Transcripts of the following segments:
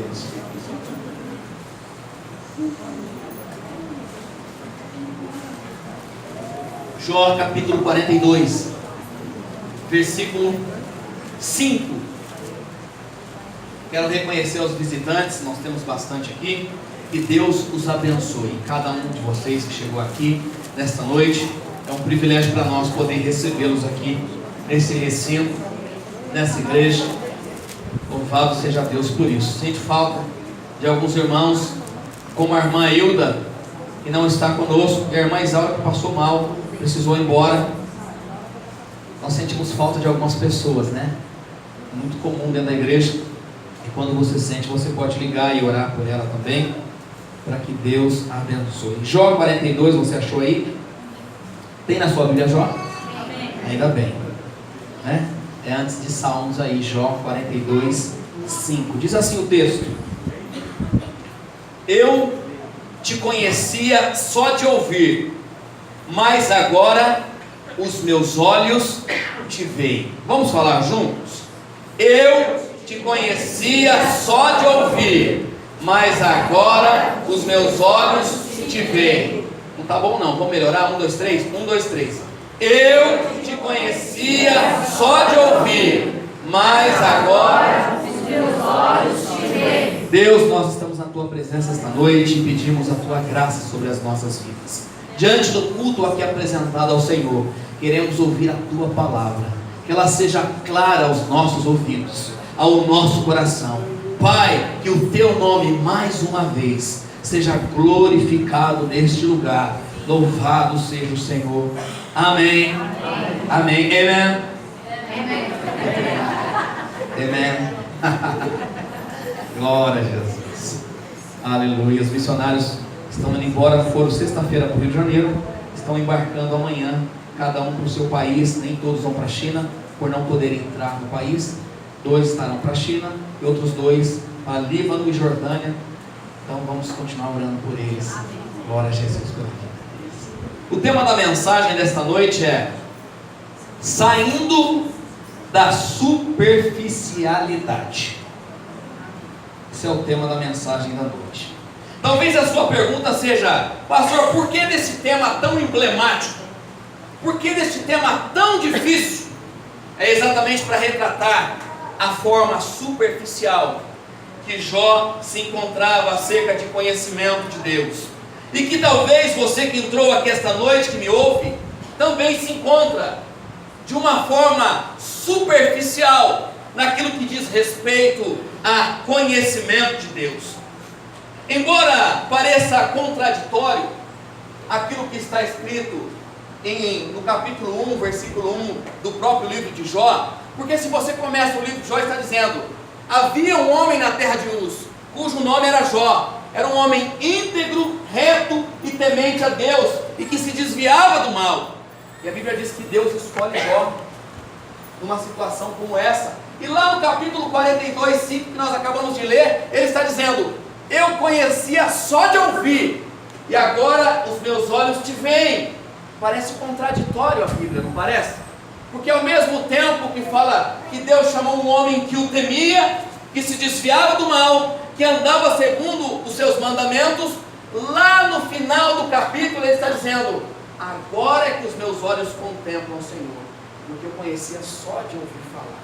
Deus. Jó capítulo 42, versículo 5. Quero reconhecer aos visitantes, nós temos bastante aqui. Que Deus os abençoe, cada um de vocês que chegou aqui nesta noite. É um privilégio para nós poder recebê-los aqui nesse recinto, nessa igreja. Louvado seja Deus por isso. Sinto falta de alguns irmãos, como a irmã Hilda, que não está conosco, e a irmã Isaura, que passou mal, precisou ir embora. Nós sentimos falta de algumas pessoas, né? Muito comum dentro da igreja. E quando você sente, você pode ligar e orar por ela também, para que Deus a abençoe. Jó 42, você achou aí? Tem na sua Bíblia Jó? Amém. Ainda bem, né? É antes de Salmos aí, Jó 42, 5. Diz assim o texto: eu te conhecia só de ouvir, mas agora os meus olhos te veem. Vamos falar juntos? Eu te conhecia só de ouvir, mas agora os meus olhos te veem. Não tá bom não, vamos melhorar? 1, 2, 3, 1, 2, 3. Eu te conhecia só de ouvir, mas agora os meus olhos te veem. Deus, nós estamos na tua presença esta noite e pedimos a tua graça sobre as nossas vidas. Diante do culto aqui apresentado ao Senhor, queremos ouvir a tua palavra, que ela seja clara aos nossos ouvidos, ao nosso coração. Pai, que o teu nome mais uma vez seja glorificado neste lugar. Louvado seja o Senhor. Amém. Amém. Amém. Amém. Glória a Jesus. Aleluia. Os missionários estão indo embora, foram sexta-feira para o Rio de Janeiro, estão embarcando amanhã, cada um para o seu país. Nem todos vão para a China, por não poderem entrar no país. 2 estarão para a China e outros 2 para Líbano e Jordânia. Então vamos continuar orando por eles. Glória a Jesus pela vida deles. O tema da mensagem desta noite é saindo da superficialidade. Esse é o tema da mensagem da noite. Talvez a sua pergunta seja: pastor, por que desse tema tão emblemático? Por que desse tema tão difícil? É exatamente para retratar a forma superficial que Jó se encontrava acerca de conhecimento de Deus. E que talvez você que entrou aqui esta noite, que me ouve, também se encontra de uma forma superficial naquilo que diz respeito a conhecimento de Deus. Embora pareça contraditório aquilo que está escrito no capítulo 1, versículo 1 do próprio livro de Jó, porque se você começa o livro de Jó, está dizendo: havia um homem na terra de Uz, cujo nome era Jó. Era um homem íntegro, reto e temente a Deus, e que se desviava do mal. E a Bíblia diz que Deus escolhe Jó numa situação como essa. E lá no capítulo 42, 5, que nós acabamos de ler, ele está dizendo: eu conhecia só de ouvir, e agora os meus olhos te veem. Parece contraditório a Bíblia, não parece? Porque ao mesmo tempo que fala que Deus chamou um homem que o temia, que se desviava do mal, que andava segundo os seus mandamentos, lá no final do capítulo ele está dizendo: agora é que os meus olhos contemplam o Senhor, porque eu conhecia só de ouvir falar.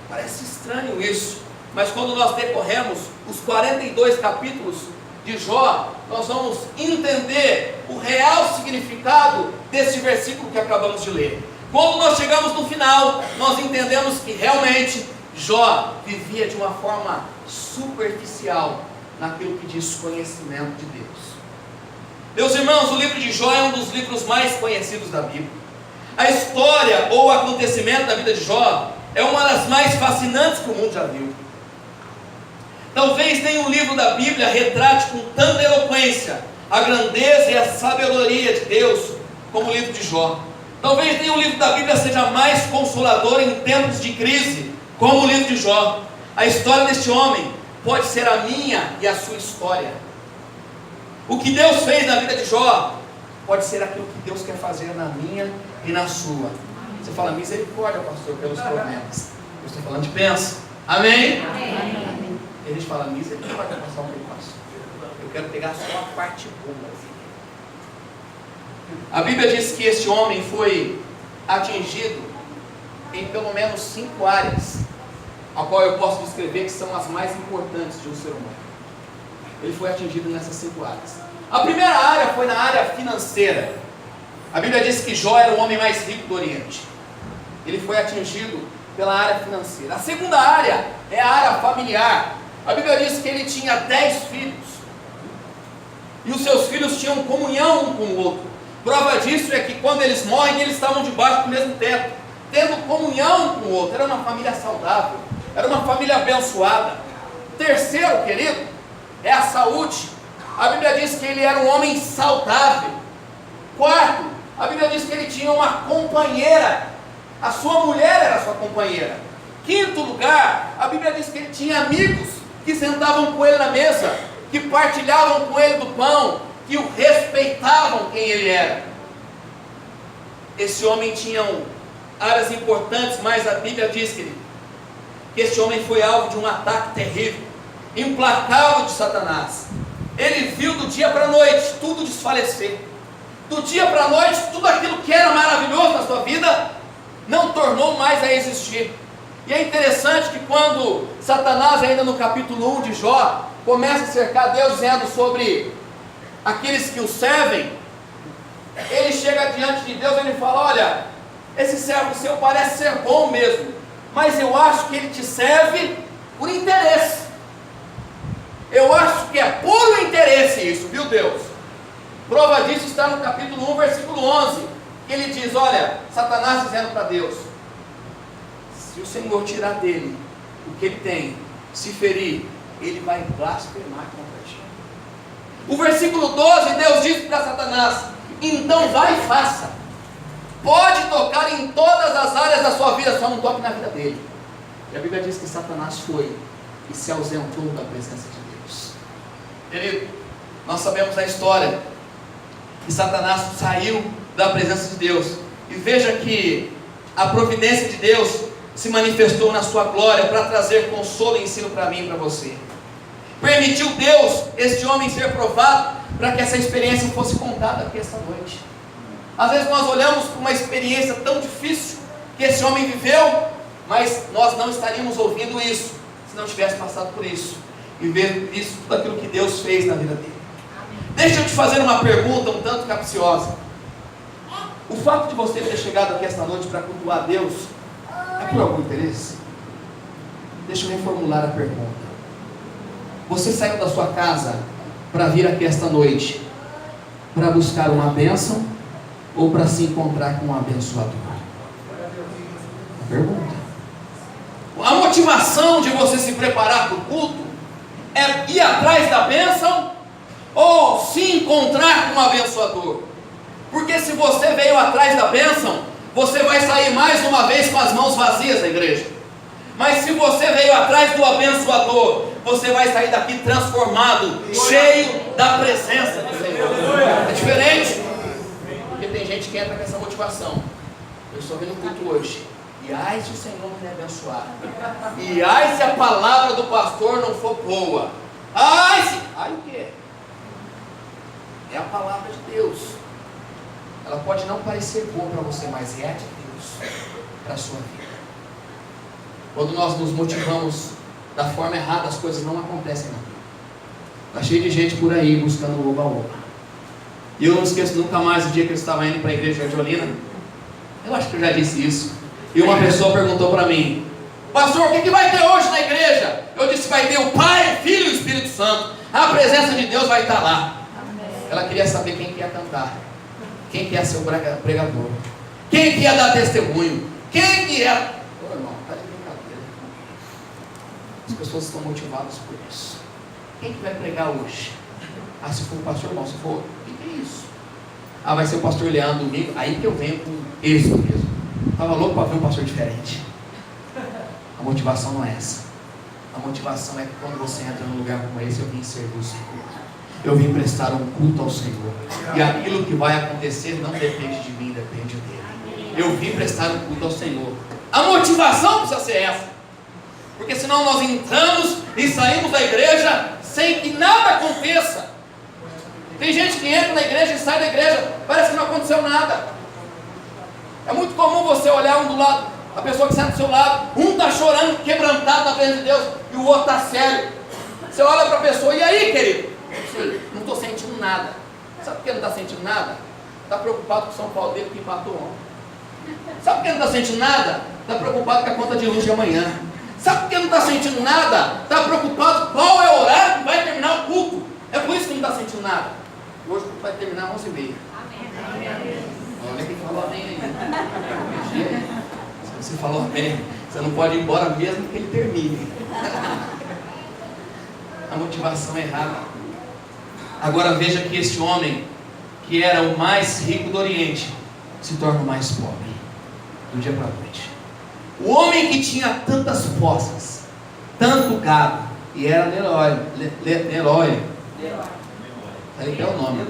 Parece estranho isso, mas quando nós decorremos os 42 capítulos de Jó, nós vamos entender o real significado desse versículo que acabamos de ler. Quando nós chegamos no final, nós entendemos que realmente Jó vivia de uma forma superficial naquilo que diz conhecimento de Deus. Meus irmãos, o livro de Jó é um dos livros mais conhecidos da Bíblia. A história ou o acontecimento da vida de Jó é uma das mais fascinantes que o mundo já viu. Talvez nenhum livro da Bíblia retrate com tanta eloquência a grandeza e a sabedoria de Deus como o livro de Jó. Talvez nenhum livro da Bíblia seja mais consolador em tempos de crise como o livro de Jó. A história deste homem pode ser a minha e a sua história. O que Deus fez na vida de Jó pode ser aquilo que Deus quer fazer na minha e na sua. Você fala: misericórdia, pastor, pelos problemas. Eu estou falando de bênção. Amém? Amém. Tem gente que fala, misericórdia, passar o que ele passou. Eu quero pegar só a parte boa. A Bíblia diz que este homem foi atingido em pelo menos 5 áreas, a qual eu posso descrever que são as mais importantes de um ser humano. Ele foi atingido nessas 5 áreas. A primeira área foi na área financeira. A Bíblia diz que Jó era o homem mais rico do Oriente. Ele foi atingido pela área financeira. A segunda área é a área familiar. A Bíblia diz que ele tinha 10 filhos. E os seus filhos tinham comunhão um com o outro. Prova disso é que quando eles morrem, eles estavam debaixo do mesmo teto, tendo comunhão um com o outro. Era uma família saudável, era uma família abençoada. Terceiro, querido, é a saúde. A Bíblia diz que ele era um homem saudável. Quarto, a Bíblia diz que ele tinha uma companheira. A sua mulher era sua companheira. Quinto lugar, a Bíblia diz que ele tinha amigos que sentavam com ele na mesa, que partilhavam com ele do pão, que o respeitavam quem ele era. Esse homem tinha áreas importantes, mas a Bíblia diz que esse homem foi alvo de um ataque terrível, implacável de Satanás. Ele viu do dia para a noite tudo desfalecer. Do dia para a noite, tudo aquilo que era maravilhoso na sua vida não tornou mais a existir. E é interessante que quando Satanás, ainda no capítulo 1 de Jó, começa a cercar Deus dizendo sobre aqueles que o servem, ele chega diante de Deus e ele fala: olha, esse servo seu parece ser bom mesmo, mas eu acho que ele te serve por interesse. Eu acho que é puro interesse isso, viu Deus? Prova disso está no capítulo 1, versículo 11, que ele diz: olha, Satanás dizendo para Deus: se o Senhor tirar dele o que ele tem, se ferir, ele vai blasfemar contra ti. O versículo 12, Deus diz para Satanás: então vai e faça. Pode tocar em todas as áreas da sua vida, só não toque na vida dele. E a Bíblia diz que Satanás foi e se ausentou da presença de Deus. Querido, nós sabemos a história que Satanás saiu da presença de Deus. E veja que a providência de Deus se manifestou na sua glória para trazer consolo e ensino para mim e para você. Permitiu Deus este homem ser provado para que essa experiência fosse contada aqui esta noite. Às vezes nós olhamos para uma experiência tão difícil que esse homem viveu, mas nós não estaríamos ouvindo isso se não tivesse passado por isso e vendo isso, tudo aquilo que Deus fez na vida dele. Deixa eu te fazer uma pergunta um tanto capciosa. O fato de você ter chegado aqui esta noite para cultuar Deus é por algum interesse? Deixa eu reformular a pergunta. Você saiu da sua casa para vir aqui esta noite para buscar uma bênção ou para se encontrar com um abençoador? Pergunta. A motivação de você se preparar para o culto é ir atrás da bênção ou se encontrar com um abençoador? Porque se você veio atrás da bênção, você vai sair mais uma vez com as mãos vazias da igreja. Mas se você veio atrás do abençoador, você vai sair daqui transformado, cheio da presença do Senhor. É diferente, porque tem gente que entra com essa motivação: eu estou vendo o culto hoje, e ai se o Senhor me abençoar, e ai se a palavra do pastor não for boa, ai o quê? É a palavra de Deus. Ela pode não parecer boa para você, mas é a de Deus para a sua vida. Quando nós nos motivamos da forma errada, as coisas não acontecem na vida. Está cheio de gente por aí buscando o oba-oba. E eu não esqueço nunca mais o dia que eu estava indo para a igreja de Olinda. Eu acho que eu já disse isso. E uma pessoa perguntou para mim: pastor, o que vai ter hoje na igreja? Eu disse: vai ter o Pai, o Filho e o Espírito Santo. A presença de Deus vai estar lá. Ela queria saber quem que ia cantar, quem que ia ser o pregador, quem que ia dar testemunho, quem que ia... Ô irmão, está de brincadeira. As pessoas estão motivadas por isso. Quem que vai pregar hoje? Ah, se for o pastor, irmão, se for... O que é isso? Ah, vai ser o pastor Leandro domingo. Aí que eu venho com isso mesmo. Estava louco para ver um pastor diferente. A motivação não é essa. A motivação é que quando você entra num lugar como esse, eu vim servir o Senhor. Eu vim prestar um culto ao Senhor. E aquilo que vai acontecer não depende de mim, depende dele. Eu vim prestar um culto ao Senhor. A motivação precisa ser essa. Porque senão nós entramos e saímos da igreja sem que nada aconteça. Tem gente que entra na igreja e sai da igreja, parece que não aconteceu nada. É muito comum você olhar um do lado, a pessoa que está do seu lado, um está chorando, quebrantado na presença de Deus, e o outro está sério. Você olha para a pessoa, e aí, querido? Sim, não estou sentindo nada. Sabe por que não está sentindo nada? Está preocupado com o São Paulo dele que empatou ontem. Sabe por que não está sentindo nada? Está preocupado com a conta de luz de amanhã. Sabe por que não está sentindo nada? Está preocupado qual é o horário que vai terminar o culto. É por isso que não está sentindo nada. Hoje o culto vai terminar às 11h30. Amém. Olha quem falou amém aí. Se você falou amém, você não pode ir embora mesmo que ele termine. A motivação é errada. Agora veja que este homem, que era o mais rico do Oriente, se torna o mais pobre, do dia para a noite. O homem que tinha tantas posses, tanto gado, e era Nelore, aí é o nome,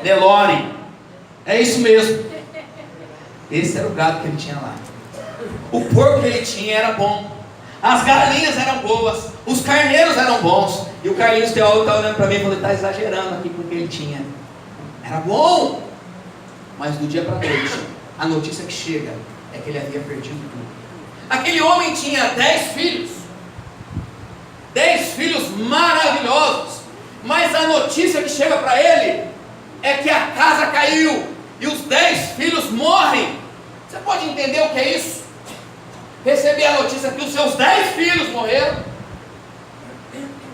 Nelore, é isso mesmo. Esse era o gado que ele tinha lá. O porco que ele tinha era bom, as galinhas eram boas, os carneiros eram bons. E o Carlinhos teólogo está olhando para mim e falou: está exagerando aqui porque ele tinha. Era bom, mas do dia para a noite, a notícia que chega é que ele havia perdido tudo. Aquele homem tinha 10 filhos, 10 filhos maravilhosos, mas a notícia que chega para ele é que a casa caiu e os 10 filhos morrem. Você pode entender o que é isso? Receber a notícia que os seus 10 filhos morreram.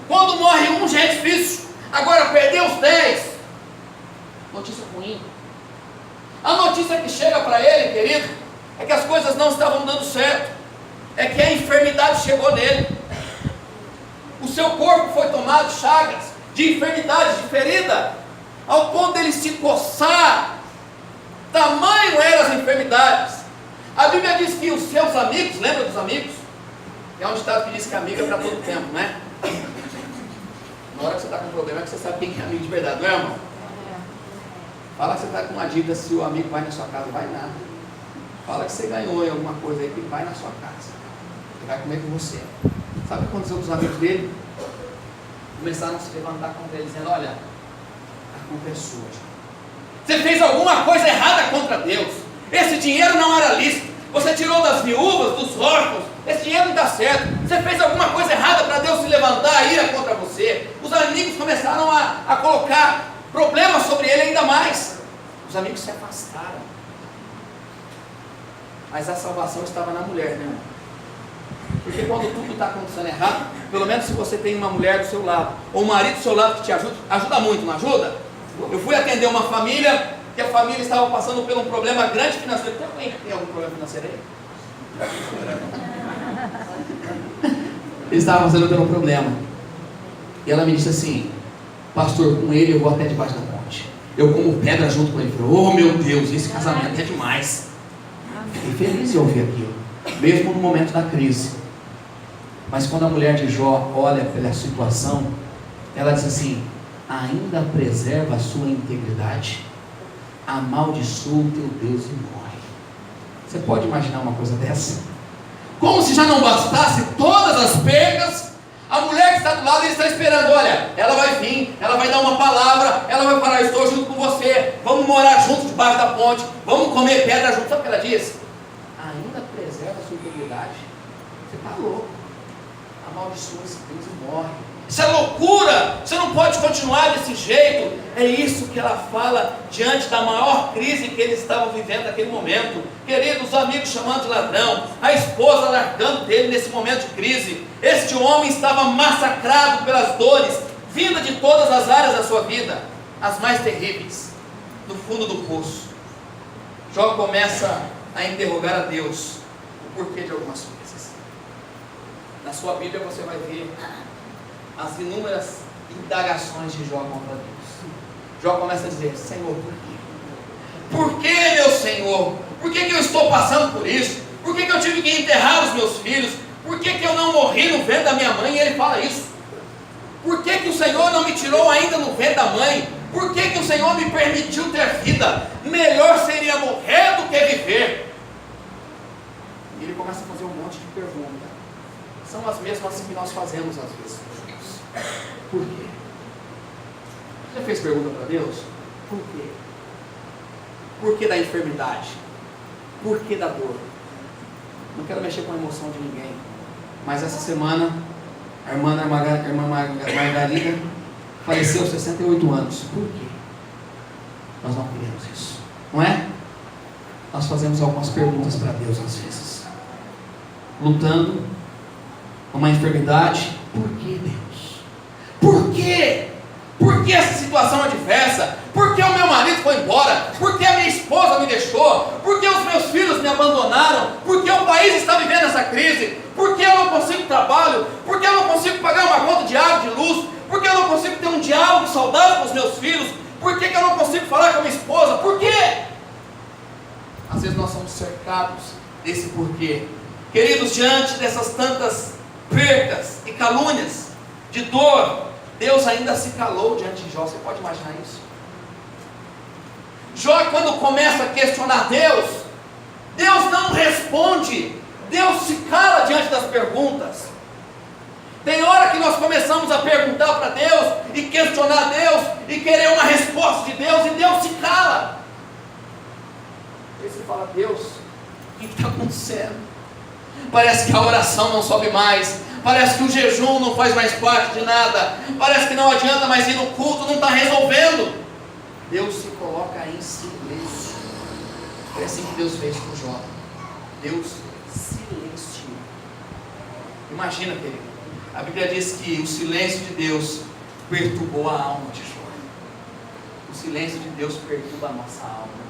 Quando morre um já é difícil, agora perder os 10, notícia ruim. A notícia que chega para ele, querido, é que as coisas não estavam dando certo, é que a enfermidade chegou nele. O seu corpo foi tomado de chagas, de enfermidade, de ferida, ao ponto dele se coçar. Tamanho eram as enfermidades. A Bíblia diz que os seus amigos, lembra dos amigos? É um ditado que diz que amigo é para todo tempo, né? Na hora que você está com problema é que você sabe quem é amigo de verdade, não é, irmão? Fala que você está com uma dívida, se o amigo vai na sua casa, vai nada. Fala que você ganhou em alguma coisa aí, que vai na sua casa. Ele vai comer com você. Sabe o que aconteceu com os amigos dele? Começaram a se levantar contra ele, dizendo: olha, a culpa é sua. Você fez alguma coisa errada contra Deus. Esse dinheiro não era lícito. Você tirou das viúvas, dos órfãos. Esse dinheiro não dá certo. Você fez alguma coisa errada para Deus se levantar e ir contra você. Os amigos começaram a colocar problemas sobre ele ainda mais. Os amigos se afastaram. Mas a salvação estava na mulher, né, irmão? Porque quando tudo está acontecendo errado, pelo menos se você tem uma mulher do seu lado, ou um marido do seu lado que te ajuda, ajuda muito, não ajuda? Eu fui atender uma família, que a família estava passando por um problema grande financeiro. Tem alguém que tem algum problema financeiro aí? Eles estavam passando por um problema. E ela me disse assim: pastor, com ele eu vou até debaixo da ponte. Eu como pedra junto com ele. Falei: oh meu Deus, esse casamento é demais. Fiquei feliz em ouvir aquilo, mesmo no momento da crise. Mas quando a mulher de Jó olha pela situação, ela diz assim: ainda preserva a sua integridade, amaldiçoa o teu Deus e morre. Você pode imaginar uma coisa dessa? Como se já não bastasse todas as perdas, a mulher que está do lado, ele está esperando: olha, ela vai vir, ela vai dar uma palavra, ela vai falar: estou junto com você, vamos morar juntos debaixo da ponte, vamos comer pedra juntos. Sabe o que ela diz? Ainda preserva a sua integridade. Você está louco. Amaldiçoa esse Deus e morre. Isso é loucura, você não pode continuar desse jeito. É isso que ela fala diante da maior crise que eles estavam vivendo naquele momento. Queridos, os amigos chamando de ladrão, a esposa largando dele nesse momento de crise. Este homem estava massacrado pelas dores, vinda de todas as áreas da sua vida, as mais terríveis, no fundo do poço. Jó começa a interrogar a Deus o porquê de algumas coisas. Na sua Bíblia você vai ver as inúmeras indagações de Jó contra Deus. Jó começa a dizer: Senhor, por quê? Por que, meu Senhor? Por que eu estou passando por isso? Por que eu tive que enterrar os meus filhos? Por que eu não morri no ventre da minha mãe? E ele fala isso. Por que o Senhor não me tirou ainda no ventre da mãe? Por que o Senhor me permitiu ter vida? Melhor seria morrer do que viver. E ele começa a fazer um monte de perguntas. são as mesmas que nós fazemos às vezes com Deus. Por quê? Já fez pergunta para Deus? Por quê? Por que da enfermidade? Por que da dor? Não quero mexer com a emoção de ninguém, mas essa semana a irmã Margarida faleceu aos 68 anos. Por quê? Nós não queremos isso, não é? Nós fazemos algumas perguntas para Deus às vezes, lutando uma enfermidade. Por que, Deus? Por quê? Por que essa situação adversa? Por que o meu marido foi embora? Por que a minha esposa me deixou? Por que os meus filhos me abandonaram? Por que o país está vivendo essa crise? Por que eu não consigo trabalho? Por que eu não consigo pagar uma conta de água, de luz? Por que eu não consigo ter um diálogo saudável com os meus filhos? Por que eu não consigo falar com a minha esposa? Por quê? Às vezes nós somos cercados desse porquê. Queridos, diante dessas tantas percas e calúnias, de dor, Deus ainda se calou diante de Jó. Você pode imaginar isso? Jó, quando começa a questionar Deus, Deus não responde, Deus se cala diante das perguntas. Tem hora que nós começamos a perguntar para Deus, e questionar Deus, e querer uma resposta de Deus, e Deus se cala. Aí você fala: Deus, o que está acontecendo? Parece que a oração não sobe mais, parece que o jejum não faz mais parte de nada, parece que não adianta mais ir no culto, não está resolvendo. Deus se coloca em silêncio. Foi assim que Deus fez com Jó. Deus silenciou. Imagina, querido, a Bíblia diz que o silêncio de Deus perturbou a alma de Jó. O silêncio de Deus perturba a nossa alma.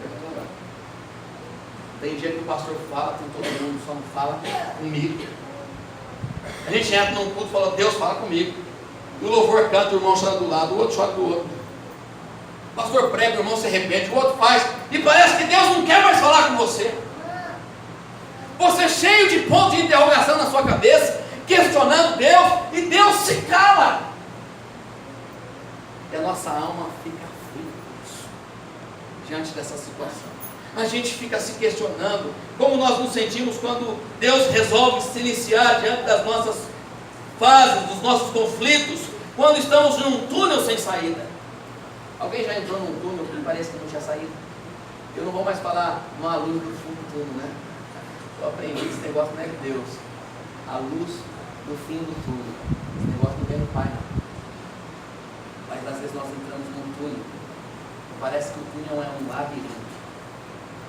Tem dia que o pastor fala com todo mundo, só não fala comigo. A gente entra num culto e fala: Deus, fala comigo. E o louvor canta, o irmão chora do lado, o outro chora do outro. O pastor prega, o irmão se arrepende, o outro faz. E parece que Deus não quer mais falar com você. Você cheio de pontos de interrogação na sua cabeça, questionando Deus, e Deus se cala. E a nossa alma fica aflita diante dessa situação. A gente fica se questionando como nós nos sentimos quando Deus resolve se iniciar diante das nossas fases, dos nossos conflitos, quando estamos num túnel sem saída. Alguém já entrou num túnel que parece que não tinha saída? Eu não vou mais falar numa luz do fundo do túnel, né? Eu aprendi esse negócio não é de Deus. A luz do fim do túnel. Esse negócio não vem do Pai, não. Mas às vezes nós entramos num túnel. Parece que o túnel é um labirinto.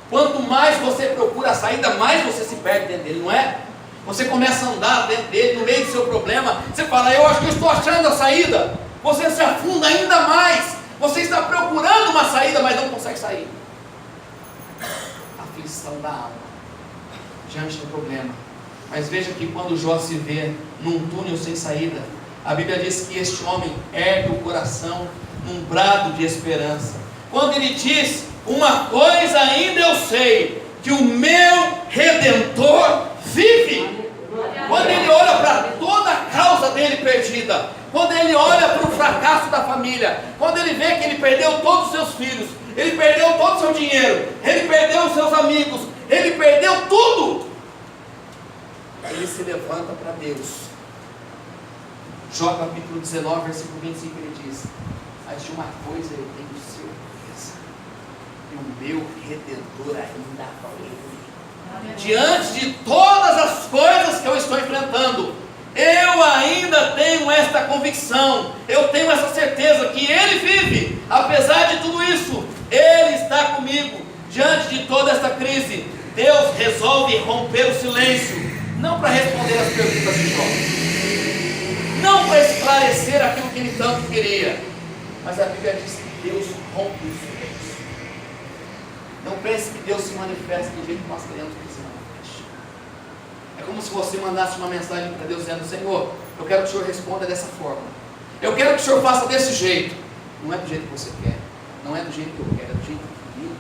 Quanto mais você procura a saída, mais você se perde dentro dele, não é? Você começa a andar dentro dele, no meio do seu problema. Você fala: eu acho que eu estou achando a saída. Você se afunda ainda mais. Você está procurando uma saída, mas não consegue sair. Aflição da alma diante do problema. Mas veja que quando Jó se vê num túnel sem saída, a Bíblia diz que este homem ergue o coração num brado de esperança. Quando ele diz: uma coisa ainda eu sei, que o meu Redentor vive. Quando ele olha para toda a causa dele perdida, quando ele olha para o fracasso da família, quando ele vê que ele perdeu todos os seus filhos, ele perdeu todo o seu dinheiro, ele perdeu os seus amigos, ele perdeu tudo, ele se levanta para Deus. Jó capítulo 19, versículo 25, ele diz: mas de uma coisa eu tenho certeza, que o meu Redentor ainda vive. Diante de todas as coisas que eu estou enfrentando, eu ainda tenho esta convicção, eu tenho essa certeza que Ele vive. Apesar de tudo isso, Ele está comigo. Diante de toda esta crise, Deus resolve romper o silêncio, não para responder as perguntas de Jó, não para esclarecer aquilo que ele tanto queria, mas a Bíblia diz que Deus rompe o silêncio. Não pense que Deus se manifesta do jeito que nós queremos que Ele se manifeste. É como se você mandasse uma mensagem para Deus dizendo: Senhor, eu quero que o Senhor responda dessa forma, eu quero que o Senhor faça desse jeito. Não é do jeito que você quer, não é do jeito que eu quero, é do jeito que Ele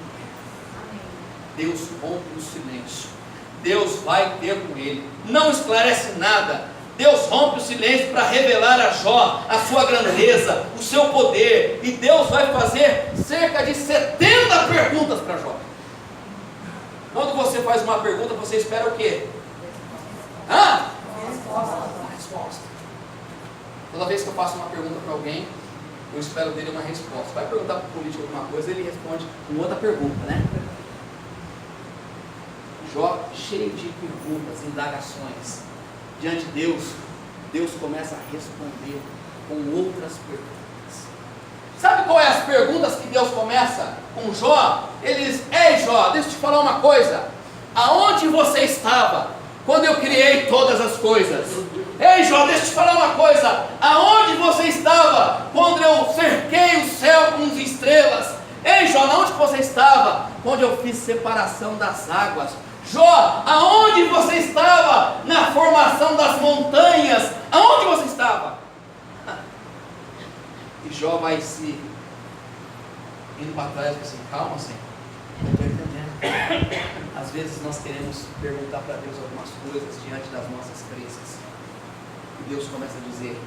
quer. Deus rompe o silêncio, Deus vai ter com ele, não esclarece nada. Deus rompe o silêncio para revelar a Jó a sua grandeza, o seu poder, e Deus vai fazer cerca de 70 perguntas para Jó. Quando você faz uma pergunta, você espera o quê? resposta. Toda vez que eu faço uma pergunta para alguém, eu espero dele uma resposta. Vai perguntar para o político alguma coisa, ele responde com outra pergunta, né? Jó, cheio de perguntas, indagações. Diante de Deus, Deus começa a responder com outras perguntas. Sabe qual é as perguntas que Deus começa com Jó? Ele diz: ei Jó, deixa eu te falar uma coisa. Aonde você estava quando eu criei todas as coisas? Ei Jó, deixa eu te falar uma coisa. Aonde você estava quando eu cerquei o céu com as estrelas? Ei Jó, aonde você estava quando eu fiz separação das águas? Jó, aonde você estava na formação das montanhas? Aonde você estava? E Jó vai se indo para trás e diz assim: calma, Senhor, eu estou entendendo. Às vezes nós queremos perguntar para Deus algumas coisas diante das nossas crenças. E Deus começa a dizer: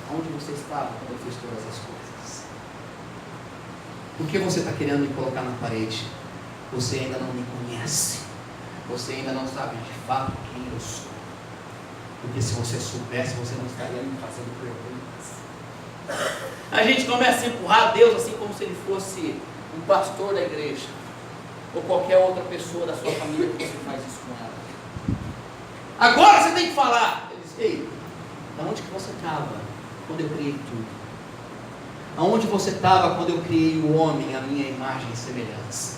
aonde você estava quando eu fiz todas as coisas? Por que você está querendo me colocar na parede? Você ainda não me conhece. Você ainda não sabe de fato quem eu sou. Porque se você soubesse, você não estaria me fazendo perguntas. A gente começa a empurrar Deus assim como se ele fosse um pastor da igreja, ou qualquer outra pessoa da sua família que você faz isso com ela. Agora você tem que falar. Ele diz: ei, aonde que você estava quando eu criei tudo? Aonde você estava quando eu criei o homem, a minha imagem e semelhança?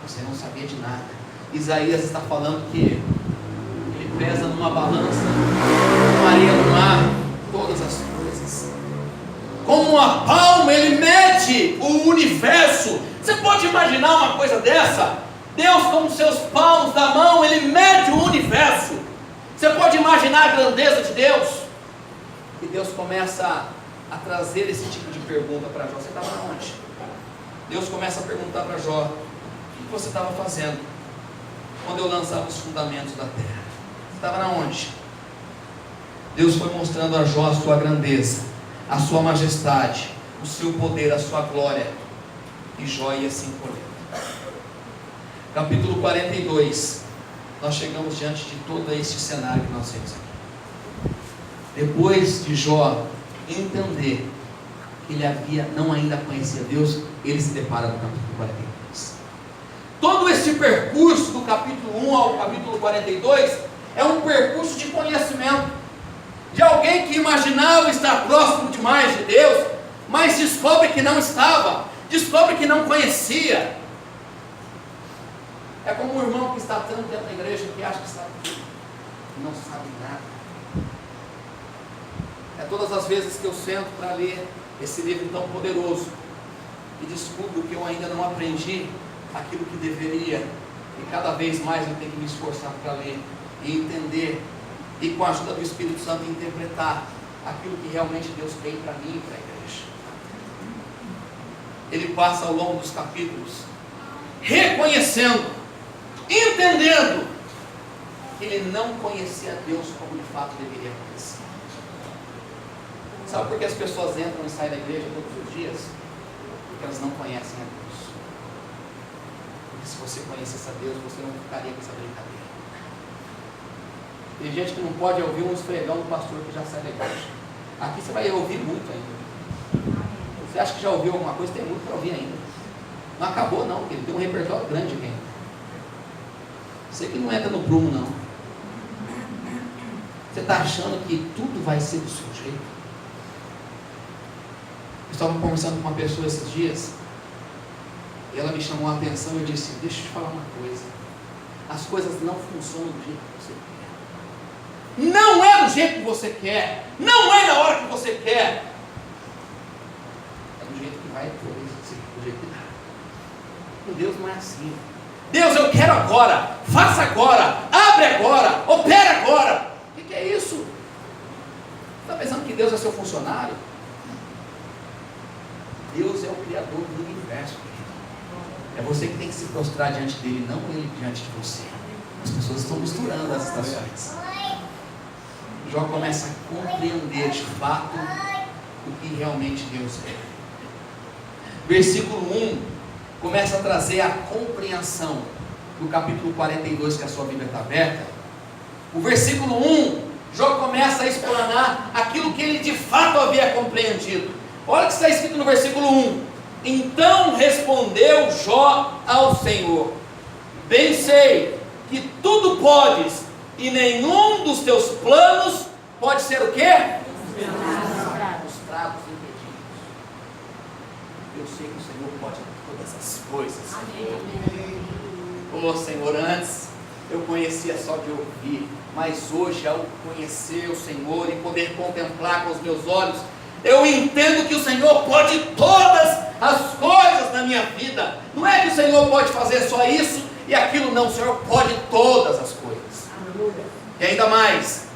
Você não sabia de nada. Isaías está falando que ele pesa numa balança, com areia no mar, todas as coisas. Como uma palma ele mede o universo. Você pode imaginar uma coisa dessa? Deus com os seus palmos da mão, ele mede o universo. Você pode imaginar a grandeza de Deus? E Deus começa a trazer esse tipo de pergunta para Jó. Você estava onde? Deus começa a perguntar para Jó: o que você estava fazendo quando eu lançava os fundamentos da terra? Você estava onde? Deus foi mostrando a Jó a sua grandeza, a sua majestade, o seu poder, a sua glória. E Jó ia se encolhendo. Capítulo 42. Nós chegamos diante de todo este cenário que nós temos aqui. Depois de Jó entender que ele não ainda conhecia Deus, ele se depara no capítulo 42. Todo esse percurso do capítulo 1 ao capítulo 42 é um percurso de conhecimento, de alguém que imaginava estar próximo demais de Deus, mas descobre que não estava, descobre que não conhecia. É como um irmão que está tanto dentro da igreja que acha que sabe tudo, não sabe nada. É todas as vezes que eu sento para ler esse livro tão poderoso e descubro que eu ainda não aprendi aquilo que deveria, e cada vez mais eu tenho que me esforçar para ler e entender, e com a ajuda do Espírito Santo interpretar aquilo que realmente Deus tem para mim e para a igreja. Ele passa ao longo dos capítulos reconhecendo, entendendo que ele não conhecia Deus como de fato deveria conhecer. Sabe por que as pessoas entram e saem da igreja todos os dias? Porque elas não conhecem a Deus. Porque se você conhecesse a Deus, você não ficaria com essa brincadeira. Tem gente que não pode ouvir um esfregão do pastor que já sai da igreja. Aqui você vai ouvir muito ainda. Você acha que já ouviu alguma coisa? Tem muito para ouvir ainda. Não acabou não, porque ele tem um repertório grande aqui ainda. Você que não entra no prumo não. Você está achando que tudo vai ser do seu jeito? Eu estava conversando com uma pessoa esses dias, e ela me chamou a atenção e eu disse: deixa eu te falar uma coisa, as coisas não funcionam do jeito que você quer. Não é do jeito que você quer, não é na hora que você quer, é do jeito que vai depois, do jeito que dá. Com Deus não é assim. Deus, eu quero agora, faça agora, abre agora, opera agora. O que é isso? Você está pensando que Deus é seu funcionário? Deus é o Criador do universo, querido. É você que tem que se prostrar diante dele, não ele diante de você. As pessoas estão misturando as estações. Jó começa a compreender de fato o que realmente Deus é. Versículo 1 começa a trazer a compreensão do capítulo 42, que a sua Bíblia está aberta. O versículo 1, Jó começa a explanar aquilo que ele de fato havia compreendido. Olha o que está escrito no versículo 1: então respondeu Jó ao Senhor: bem sei que tudo podes, e nenhum dos teus planos pode ser o quê? Frustrados, impedidos. Eu sei que o Senhor pode todas as coisas. Ô Senhor, antes eu conhecia só de ouvir, mas hoje, ao conhecer o Senhor e poder contemplar com os meus olhos, eu entendo que o Senhor pode todas as coisas na minha vida. Não é que o Senhor pode fazer só isso e aquilo, não. O Senhor pode todas as coisas. E ainda mais,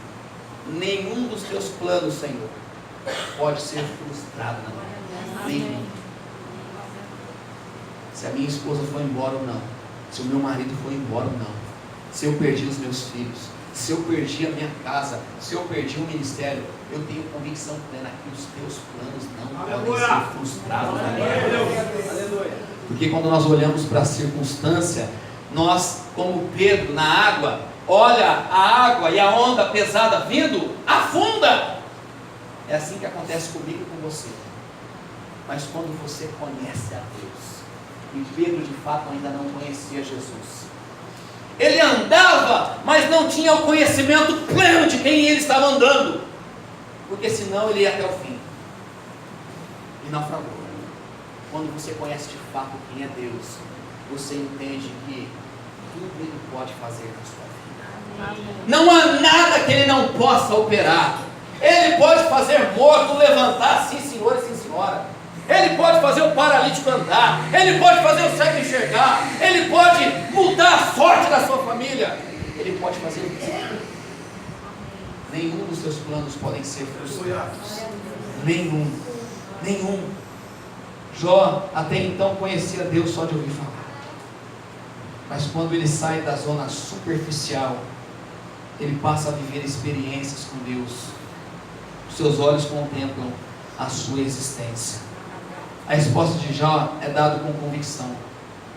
nenhum dos teus planos, Senhor, pode ser frustrado na minha vida. Nenhum. Se a minha esposa for embora ou não, se o meu marido for embora ou não, se eu perdi os meus filhos, se eu perdi a minha casa, se eu perdi o ministério, eu tenho convicção plena que os teus planos não podem ser frustrados na minha vida. Porque quando nós olhamos para a circunstância, nós, como Pedro na água, olha a água e a onda pesada vindo, afunda. É assim que acontece comigo e com você. Mas quando você conhece a Deus, e Pedro de fato ainda não conhecia Jesus, ele andava, mas não tinha o conhecimento pleno de quem ele estava andando, porque senão ele ia até o fim e naufragou. Quando você conhece de fato quem é Deus, você entende que tudo ele pode fazer na sua vida. Não há nada que ele não possa operar. Ele pode fazer morto levantar, sim senhor e sim senhora. Ele pode fazer o paralítico andar, ele pode fazer o cego enxergar, ele pode mudar a sorte da sua família, ele pode fazer tudo. Nenhum dos seus planos podem ser frustrados. Nenhum. Jó até então conhecia Deus só de ouvir falar, mas quando ele sai da zona superficial, ele passa a viver experiências com Deus. Os seus olhos contemplam a sua existência. A resposta de Jó é dada com convicção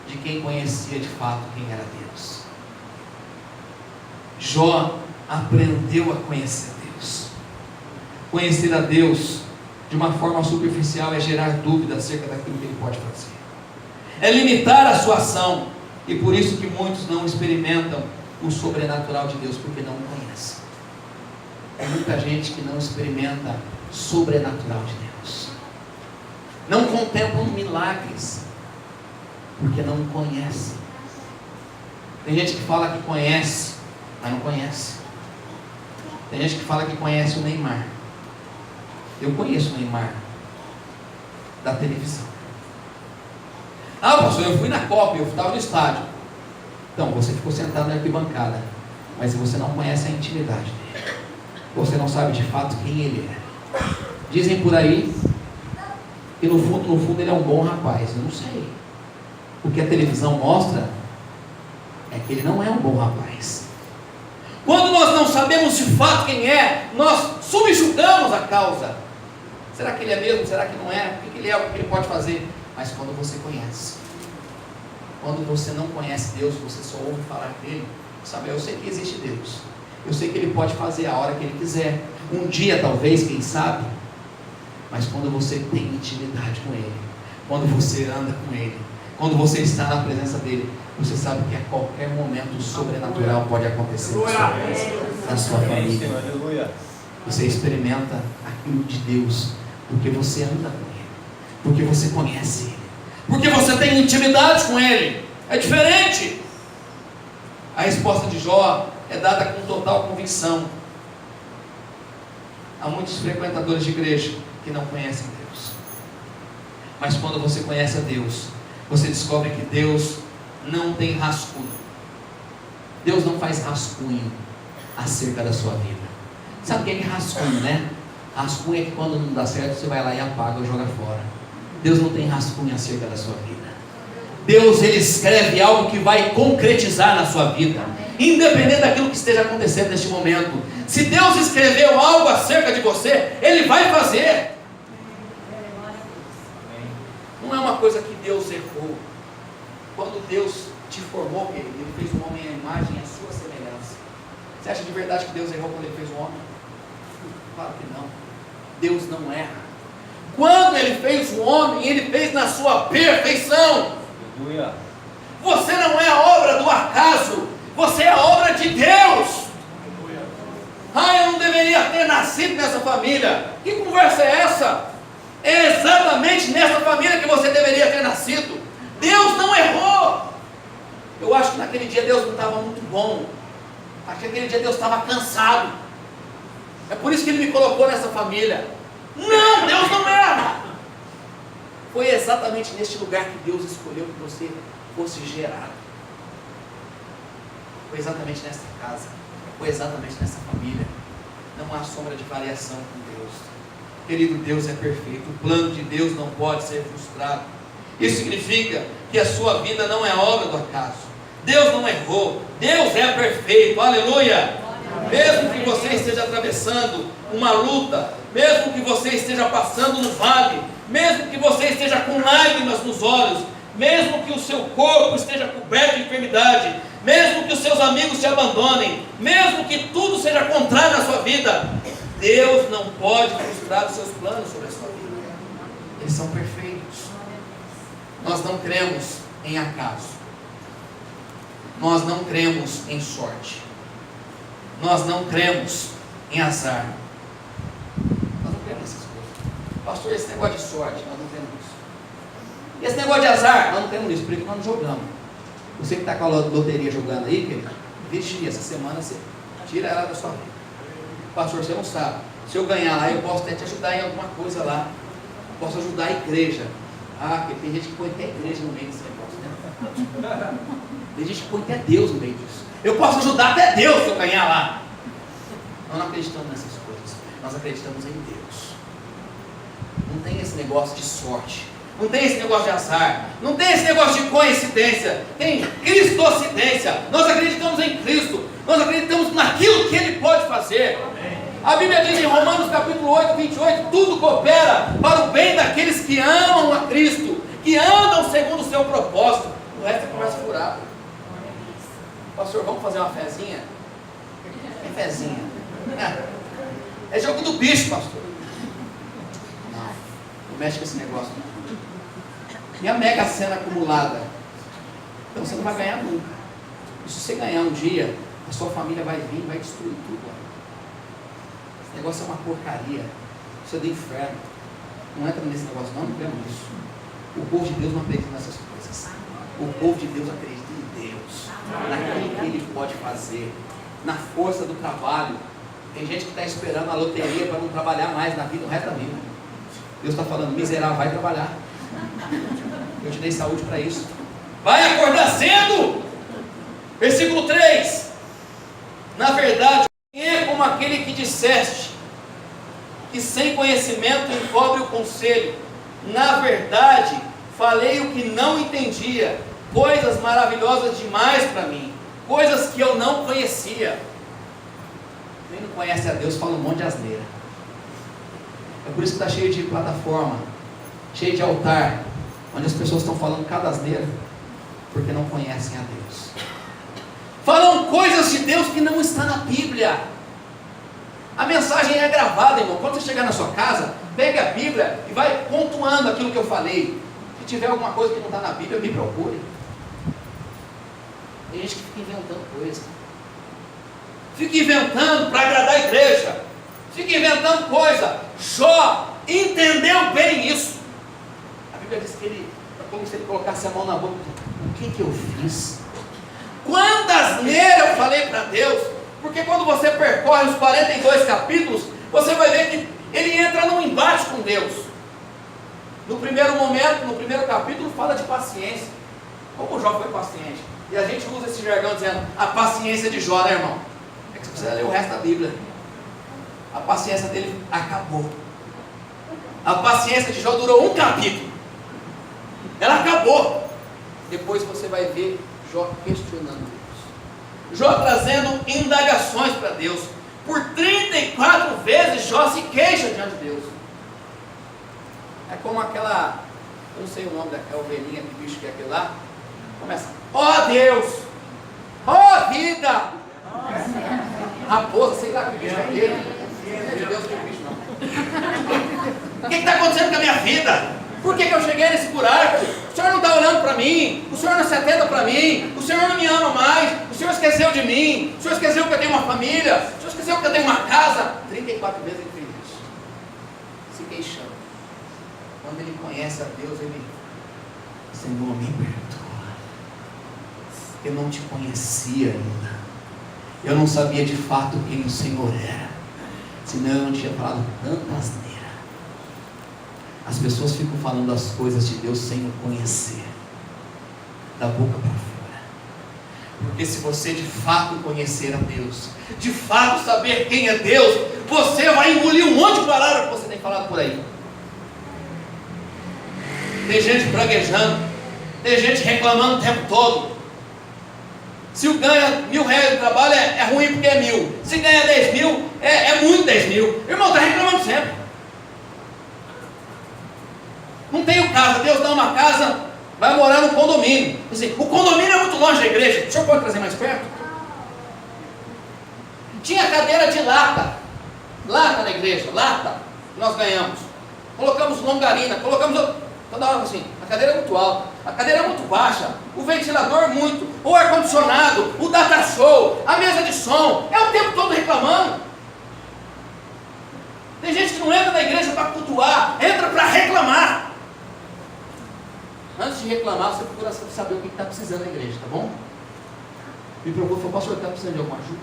de quem conhecia de fato quem era Deus. Jó aprendeu a conhecer Deus. Conhecer a Deus de uma forma superficial é gerar dúvida acerca daquilo que ele pode fazer, é limitar a sua ação, e por isso que muitos não experimentam o sobrenatural de Deus, porque não o conhecem. É muita gente que não experimenta o sobrenatural de Deus, não contemplam milagres, porque não conhecem. Tem gente que fala que conhece, mas não conhece. Tem gente que fala que conhece o Neymar. Eu conheço o Neymar da televisão. Ah, pastor, eu fui na Copa, eu estava no estádio. Então, você ficou sentado na arquibancada, mas você não conhece a intimidade dele. Você não sabe de fato quem ele é. Dizem por aí que no fundo ele é um bom rapaz. Eu não sei. O que a televisão mostra é que ele não é um bom rapaz. Quando nós não sabemos de fato quem é, nós subjugamos a causa. Será que ele é mesmo? Será que não é? O que ele é? O que ele pode fazer? Mas quando você conhece, quando você não conhece Deus, você só ouve falar dele, sabe? Eu sei que existe Deus, eu sei que ele pode fazer a hora que ele quiser, um dia talvez, quem sabe. Mas quando você tem intimidade com ele, quando você anda com ele, quando você está na presença dele, você sabe que a qualquer momento o sobrenatural pode acontecer na sua casa, na sua família. Você experimenta aquilo de Deus, porque você anda com ele, porque você conhece ele, porque você tem intimidade com ele. É diferente. A resposta de Jó é dada com total convicção. Há muitos frequentadores de igreja que não conhecem Deus, mas quando você conhece a Deus, você descobre que Deus não tem rascunho. Deus não faz rascunho acerca da sua vida. Sabe o que é rascunho, né? Rascunho é que quando não dá certo, você vai lá e apaga ou joga fora. Deus não tem rascunho acerca da sua vida. Deus, ele escreve algo que vai concretizar na sua vida, independente daquilo que esteja acontecendo neste momento. Se Deus escreveu algo acerca de você, ele vai fazer. Não é uma coisa que Deus errou. Quando Deus te formou, ele fez o homem à imagem e à sua semelhança. Você acha de verdade que Deus errou quando ele fez o homem? Claro que não. Deus não erra. Quando Ele fez o homem, Ele fez na sua perfeição. Aleluia. Você não é a obra do acaso, você é a obra de Deus. Ah, eu não deveria ter nascido nessa família. Que conversa é essa? É exatamente nessa família que você deveria ter nascido. Deus não errou. Eu acho que naquele dia Deus não estava muito bom. Acho que naquele dia Deus estava cansado. É por isso que Ele me colocou nessa família. Não, Deus não erra. Foi exatamente neste lugar que Deus escolheu que você fosse gerado. Foi exatamente nessa casa. Foi exatamente nessa família. Não há sombra de variação com Deus. Querido, Deus é perfeito. O plano de Deus não pode ser frustrado. Isso significa que a sua vida não é obra do acaso. Deus não errou. Deus é perfeito. Aleluia. Mesmo que você esteja atravessando uma luta, mesmo que você esteja passando no vale, mesmo que você esteja com lágrimas nos olhos, mesmo que o seu corpo esteja coberto de enfermidade, mesmo que os seus amigos te abandonem, mesmo que tudo seja contrário na sua vida, Deus não pode frustrar os seus planos sobre a sua vida. Eles são perfeitos. Nós não cremos em acaso. Nós não cremos em sorte. Nós não cremos em azar. Nós não cremos nessas coisas. Pastor, esse negócio de sorte, nós não cremos nisso. E esse negócio de azar, nós não cremos nisso, porque nós não jogamos. Você que está com a loteria jogando aí, querido, vigia, essa semana você tira ela da sua vida. Pastor, você não sabe. Se eu ganhar lá, eu posso até te ajudar em alguma coisa lá. Eu posso ajudar a igreja. Ah, porque tem gente que põe até a igreja no meio desse negócio, né? Tem gente que põe até Deus no meio disso. Eu posso ajudar até Deus se eu ganhar lá. Nós não acreditamos nessas coisas. Nós acreditamos em Deus. Não tem esse negócio de sorte. Não tem esse negócio de azar. Não tem esse negócio de coincidência. Tem cristocidência. Nós acreditamos em Cristo. Nós acreditamos naquilo que Ele pode fazer. A Bíblia diz em Romanos capítulo 8, 28, tudo coopera para o bem daqueles que amam a Cristo, que andam segundo o seu propósito. O resto é conversa furada. Pastor, vamos fazer uma fezinha? Que fezinha? É jogo do bicho, pastor. Não mexe com esse negócio, não. E a mega sena acumulada? Então você não vai ganhar nunca. E se você ganhar um dia, a sua família vai vir e vai destruir tudo. Esse negócio é uma porcaria. Isso é do inferno. Não entra nesse negócio, não cremos nisso. O povo de Deus não acredita nessas coisas. O povo de Deus acredita em Deus, naquilo que Ele pode fazer, na força do trabalho. Tem gente que está esperando a loteria para não trabalhar mais na vida, o resto da vida. Deus está falando, miserável, vai trabalhar. Eu te dei saúde para isso. Vai acordar cedo. Versículo 3. Na verdade, é como aquele que disseste, que sem conhecimento encobre o conselho. Na verdade, falei o que não entendia, coisas maravilhosas demais para mim, coisas que eu não conhecia. Quem não conhece a Deus fala um monte de asneira. É por isso que está cheio de plataforma, cheio de altar, onde as pessoas estão falando cada asneira, porque não conhecem a Deus. Falam coisas de Deus que não está na Bíblia. A mensagem é gravada, irmão. Quando você chegar na sua casa, pegue a Bíblia e vai pontuando aquilo que eu falei. Se tiver alguma coisa que não está na Bíblia, me procure. Tem gente que fica inventando coisa. Fica inventando para agradar a igreja. Fica inventando coisa. Jó entendeu bem isso. A Bíblia diz que ele, é como se ele colocasse a mão na boca. O que eu fiz? Quanta asneira eu falei para Deus. Porque quando você percorre os 42 capítulos, você vai ver que ele entra num embate com Deus. No primeiro momento, no primeiro capítulo, fala de paciência. Como Jó foi paciente. E a gente usa esse jargão dizendo, a paciência de Jó, né, irmão? É que você precisa ler o resto da Bíblia. A paciência dele acabou. A paciência de Jó durou um capítulo. Ela acabou. Depois você vai ver Jó questionando Deus. Jó trazendo indagações para Deus. Por 34 vezes Jó se queixa diante de Deus. É como aquela, eu não sei o nome daquela ovelhinha, que bicho que é aquele lá. Começa, ó Deus, ó vida, raposa, sei lá que bicho é aquele. Meu Deus, que bicho O que está acontecendo com a minha vida? Por que eu cheguei nesse buraco? O Senhor não está olhando para mim, o Senhor não se atenta para mim, o Senhor não me ama mais, o Senhor esqueceu de mim, o Senhor esqueceu que eu tenho uma família, o Senhor esqueceu que eu tenho uma casa. 34 vezes ele fez isso, se queixando. Quando ele conhece a Deus, ele: Senhor, me perdoa, eu não te conhecia ainda, eu não sabia de fato quem o Senhor era, senão eu não tinha falado tanta asneira. As pessoas ficam falando as coisas de Deus sem o conhecer, da boca para fora. Porque se você de fato conhecer a Deus, de fato saber quem é Deus, você vai engolir um monte de palavras que você tem falado por aí. Tem gente praguejando, tem gente reclamando o tempo todo. Se ganha R$1.000 de trabalho é ruim porque é 1.000. Se ganha 10.000 é muito 10.000. Irmão, está reclamando sempre. Não tenho casa, Deus dá uma casa, vai morar no condomínio. Assim, o condomínio é muito longe da igreja, o senhor pode trazer mais perto? Tinha cadeira de lata na igreja, lata, que nós ganhamos. Colocamos longarina, colocamos toda hora assim, a cadeira é muito alta, a cadeira é muito baixa, o ventilador muito, o ar-condicionado, o data show, a mesa de som, é o tempo todo reclamando. Tem gente que não entra na igreja para cultuar, entra para reclamar. Antes de reclamar, você procura saber o que está precisando na igreja, tá bom? Me procura e falou: pastor, está precisando de alguma ajuda?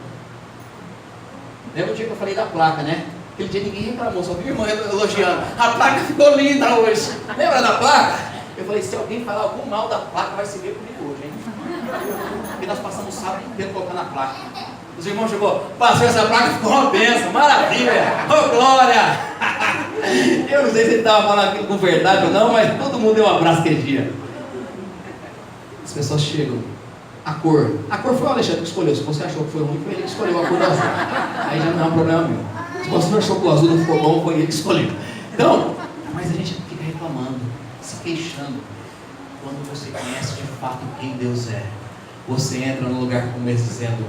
Lembra o dia que eu falei da placa, né? Aquele dia ninguém reclamou, só vi irmã elogiando. A placa ficou linda hoje. Lembra da placa? Eu falei: se alguém falar algum mal da placa, vai se ver comigo hoje, hein? Porque nós passamos o sábado inteiro colocando a placa. Os irmãos chegou: pastor, essa placa ficou uma benção, maravilha, oh glória! Eu não sei se ele estava falando aquilo com verdade ou não, mas todo mundo deu um abraço aquele dia. As pessoas chegam. A cor foi o Alexandre que escolheu. Se você achou que foi ruim, foi ele que escolheu a cor do azul. Aí já não é um problema meu. Se você achou que o azul não ficou bom, foi ele que escolheu. Então, mas a gente fica reclamando, se queixando. Quando você conhece de fato quem Deus é, você entra num lugar como esse dizendo: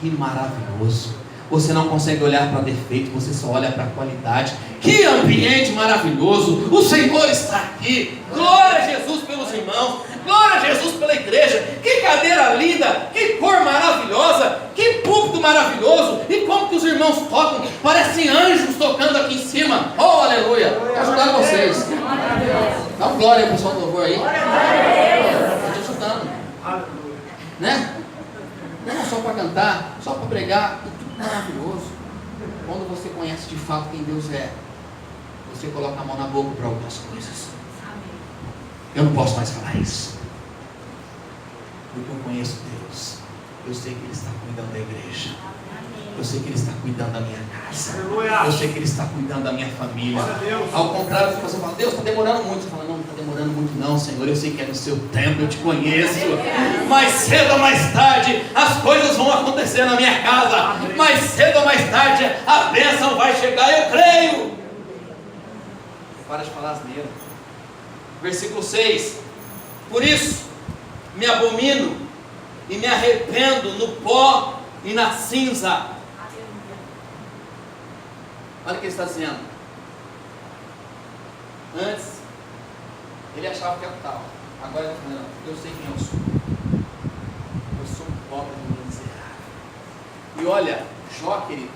que maravilhoso. Você não consegue olhar para defeito, você só olha para a qualidade. Que ambiente maravilhoso, o Senhor está aqui. Glória a Jesus pelos irmãos, glória a Jesus pela igreja. Que cadeira linda, que cor maravilhosa, que púlpito maravilhoso. E como que os irmãos tocam, parecem anjos tocando aqui em cima. Oh, aleluia, vou ajudar vocês. Dá uma glória ao pessoal do louvor aí. Estou te ajudando, né? Não só para cantar, só para pregar. Maravilhoso. Quando você conhece de fato quem Deus é, você coloca a mão na boca para outras coisas. Eu não posso mais falar isso, porque eu conheço Deus. Eu sei que Ele está cuidando da igreja, eu sei que Ele está cuidando da minha casa, eu sei que Ele está cuidando da minha família. Ao contrário, se você fala: Deus, está demorando muito, você fala: não está demorando muito não, Senhor, eu sei que é no seu tempo, eu te conheço. Mais cedo ou mais tarde as coisas vão acontecer na minha casa, mais cedo ou mais tarde a bênção vai chegar, eu creio. Para de falar asneira. Versículo 6: por isso me abomino e me arrependo no pó e na cinza. Olha o que ele está dizendo. Antes ele achava que era tal, agora ele está dizendo: eu sei quem eu sou. Eu sou um pobre e miserável. E olha, Jó, querido,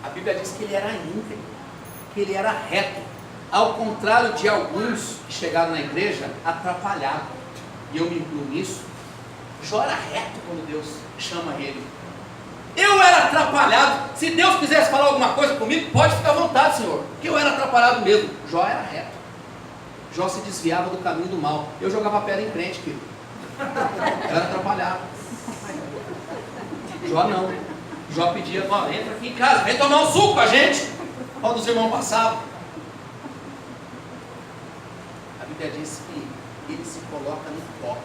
a Bíblia diz que ele era íntegro, que ele era reto, ao contrário de alguns que chegaram na igreja atrapalhados, e eu me incluo nisso. Jó era reto quando Deus chama ele. Eu era atrapalhado. Se Deus quisesse falar alguma coisa comigo, pode ficar à vontade, Senhor, porque eu era atrapalhado mesmo. Jó era reto. Jó se desviava do caminho do mal. Eu jogava pedra em frente, querido. Eu era atrapalhado. Jó não. Jó pedia: ó, entra aqui em casa, vem tomar um suco com a gente. Quando os irmãos passavam, a Bíblia diz que ele se coloca no pó.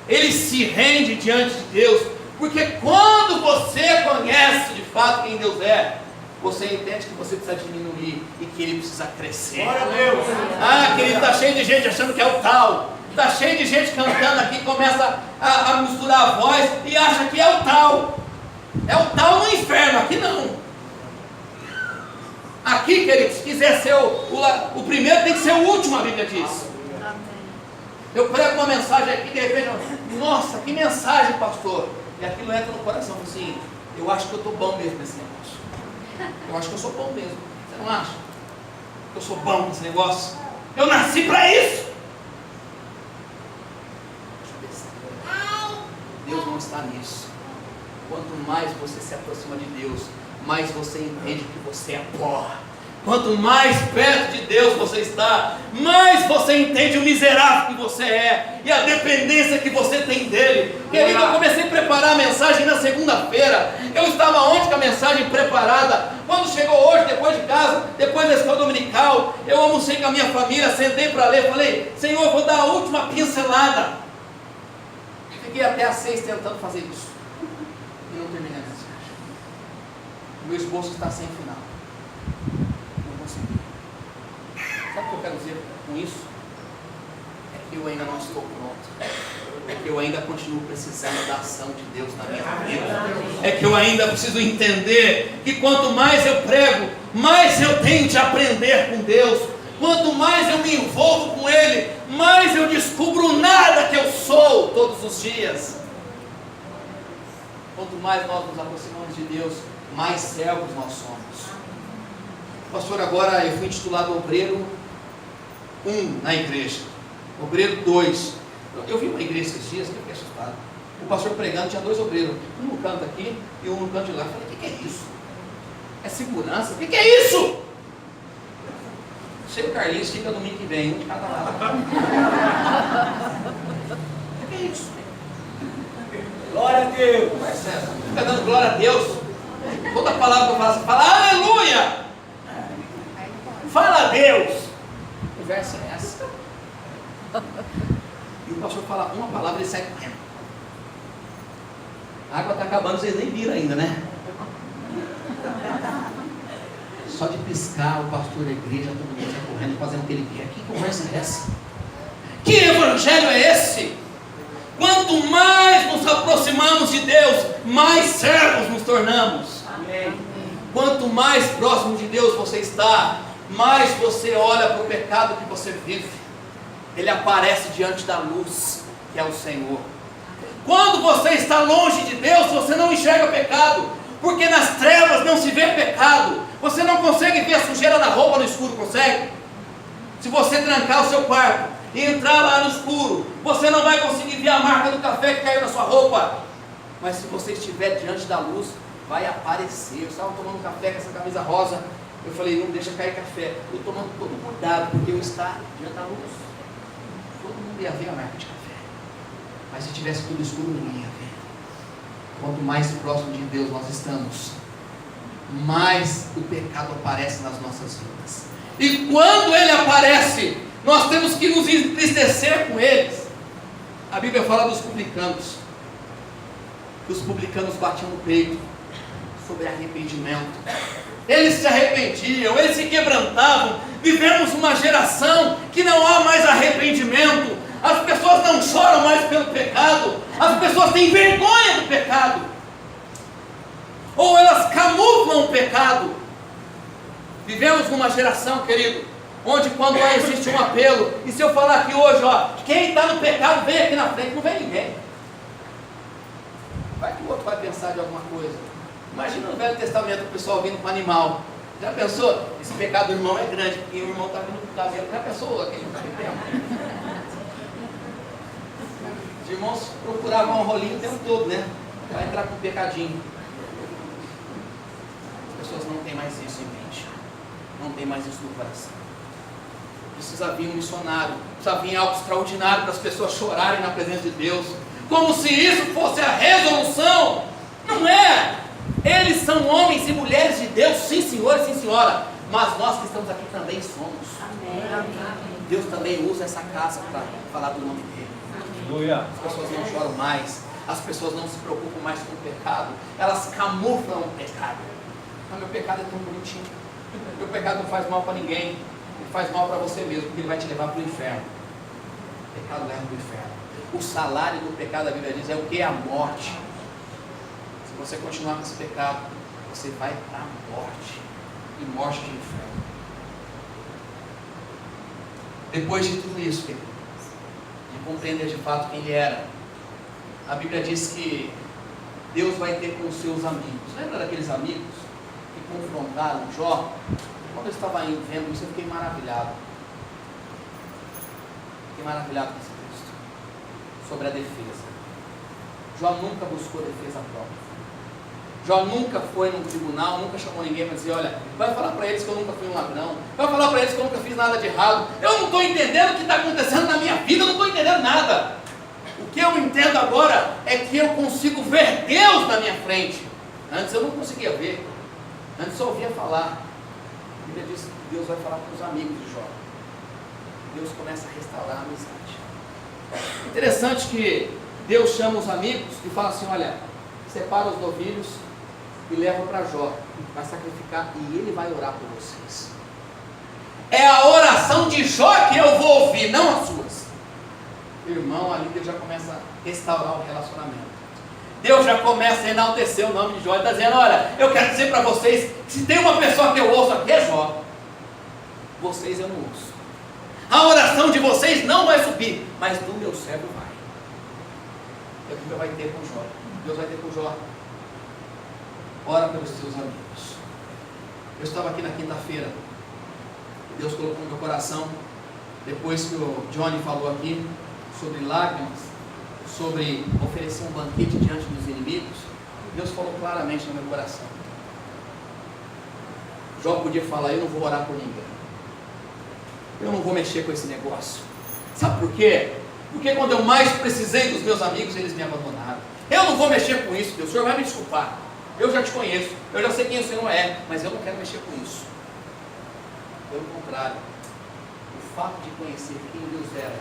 Ele se rende diante de Deus, porque quando você conhece de fato quem Deus é, você entende que você precisa diminuir e que Ele precisa crescer. Glória a Deus. Ah, querido, está cheio de gente achando que é o tal. Está cheio de gente cantando aqui, começa a misturar a voz e acha que é o tal. É o tal no inferno, aqui não. Aqui, queridos, se quiser ser o primeiro, tem que ser o último, a Bíblia diz. Eu prego uma mensagem aqui, de repente, nossa, que mensagem, pastor. E aquilo entra no coração, assim, eu acho que eu estou bom mesmo nesse negócio. Eu acho que eu sou bom mesmo. Você não acha? Que eu sou bom nesse negócio? Eu nasci para isso. Deus não está nisso. Quanto mais você se aproxima de Deus, mais você entende que você é pó. Quanto mais perto de Deus você está, mais você entende o miserável que você é e a dependência que você tem dele. Querido, eu comecei a preparar a mensagem na segunda-feira. Eu estava ontem com a mensagem preparada. Quando chegou hoje, depois de casa, depois da escola dominical, eu almocei com a minha família, sentei para ler, falei, Senhor, vou dar a última pincelada. Fiquei até às 6 tentando fazer isso e não terminei a mensagem. Meu esboço está sem final. Não consegui. Sabe o que eu quero dizer com isso? É que eu ainda não estou pronto. É que eu ainda continuo precisando da ação de Deus na minha vida. É que eu ainda preciso entender que quanto mais eu prego, mais eu tenho de aprender com Deus. Quanto mais eu me envolvo com Ele, mais eu descubro nada que eu sou todos os dias. Quanto mais nós nos aproximamos de Deus, mais servos nós somos. Pastor, agora eu fui intitulado Obreiro 1 na igreja, Obreiro 2. Eu vi uma igreja esses dias, eu fiquei assustado. O pastor pregando, tinha 2 obreiros, um no canto aqui e um no canto de lá. Eu falei, o que é isso? É segurança? O que é isso? Sei o Carlinhos fica domingo que vem, um de cada lado. O que é isso? Glória a Deus. Marcelo, fica dando glória a Deus. Toda palavra que eu faço, fala aleluia. Fala a Deus. Que conversa é essa? E o pastor fala uma palavra e ele sai correndo. A água está acabando, vocês nem viram ainda, né? Só de piscar, o pastor da igreja, todo mundo sai correndo, fazendo o que ele quer. Que conversa é essa? Que evangelho é esse? Quanto mais nos aproximamos de Deus, mais servos nos tornamos. Amém. Quanto mais próximo de Deus você está, mais você olha para o pecado que você vive. Ele aparece diante da luz, que é o Senhor. Quando você está longe de Deus, você não enxerga pecado, porque nas trevas não se vê pecado. Você não consegue ver a sujeira da roupa no escuro, consegue? Se você trancar o seu quarto e entrar lá no escuro, você não vai conseguir ver a marca do café que caiu na sua roupa. Mas se você estiver diante da luz, vai aparecer. Eu estava tomando café com essa camisa rosa. Eu falei, não deixa cair café. Eu tomando todo cuidado, porque eu estava diante da luz. Todo mundo ia ver a marca de café. Mas se tivesse tudo escuro, ninguém ia ver. Quanto mais próximo de Deus nós estamos, mais o pecado aparece nas nossas vidas. E quando ele aparece, nós temos que nos entristecer com eles. A Bíblia fala dos publicanos. Os publicanos batiam no peito sobre arrependimento. Eles se arrependiam, eles se quebrantavam. Vivemos uma geração que não há mais arrependimento. As pessoas não choram mais pelo pecado. As pessoas têm vergonha do pecado. Ou elas camuflam o pecado. Vivemos numa geração, querido, onde quando existe um apelo, e se eu falar aqui hoje, ó, quem está no pecado vem aqui na frente, não vem ninguém. Vai que o outro vai pensar de alguma coisa. Imagina no Velho Testamento o pessoal vindo com animal. Já pensou? Esse pecado do irmão é grande, porque o irmão está vindo com o cabelo. Já pensou aquele tempo? Os irmãos procuravam um rolinho o tempo todo, né? Para entrar com um pecadinho. As pessoas não têm mais isso em mente. Não tem mais isso no coração. Precisa vir um missionário. Precisa vir algo extraordinário para as pessoas chorarem na presença de Deus. Como se isso fosse a resolução. Não é. Eles são homens e mulheres de Deus, sim senhor e sim senhora. Mas nós que estamos aqui também somos. Amém. Deus também usa essa casa para falar do nome dele. As pessoas não choram mais. As pessoas não se preocupam mais com o pecado. Elas camuflam o pecado. Mas meu pecado é tão bonitinho. Meu pecado não faz mal para ninguém. Ele faz mal para você mesmo, porque ele vai te levar para o inferno. O pecado leva para o inferno. O salário do pecado, a Bíblia diz, é o que? A morte. Se você continuar com esse pecado, você vai para a morte. e morte de inferno. Depois de tudo isso, querido, de compreender de fato quem ele era, a Bíblia diz que Deus vai ter com os seus amigos. Lembra daqueles amigos que confrontaram Jó? Quando eu estava vendo isso, eu fiquei maravilhado. Fiquei maravilhado com esse texto. Sobre a defesa. Jó nunca buscou defesa própria. Jó nunca foi num tribunal, nunca chamou ninguém para dizer, olha, vai falar para eles que eu nunca fui um ladrão, vai falar para eles que eu nunca fiz nada de errado, eu não estou entendendo o que está acontecendo na minha vida, eu não estou entendendo nada. O que eu entendo agora é que eu consigo ver Deus na minha frente. Antes eu não conseguia ver, antes eu ouvia falar. A Bíblia diz que Deus vai falar com os amigos de Jó. Deus começa a restaurar a amizade. Interessante que Deus chama os amigos e fala assim, olha, separa os novilhos e leva para Jó, vai sacrificar e ele vai orar por vocês. É a oração de Jó que eu vou ouvir, não as suas. Irmão, ali Deus já começa a restaurar o relacionamento. Deus já começa a enaltecer o nome de Jó. Ele está dizendo, olha, eu quero dizer para vocês, se tem uma pessoa que eu ouço aqui é Jó. Vocês eu não ouço. A oração de vocês não vai subir, mas do meu servo vai. É o que Deus vai ter com Jó. Deus vai ter com Jó. Ora pelos seus amigos. Eu estava aqui na quinta-feira. Deus colocou no meu coração, depois que o Johnny falou aqui, sobre lágrimas, sobre oferecer um banquete diante dos inimigos. Deus falou claramente no meu coração. Jó podia falar, eu não vou orar por ninguém. Eu não vou mexer com esse negócio. Sabe por quê? Porque quando eu mais precisei dos meus amigos, eles me abandonaram. Eu não vou mexer com isso, Deus. O Senhor vai me desculpar. Eu já te conheço, eu já sei quem o Senhor é, mas eu não quero mexer com isso. Pelo contrário, o fato de conhecer quem Deus era,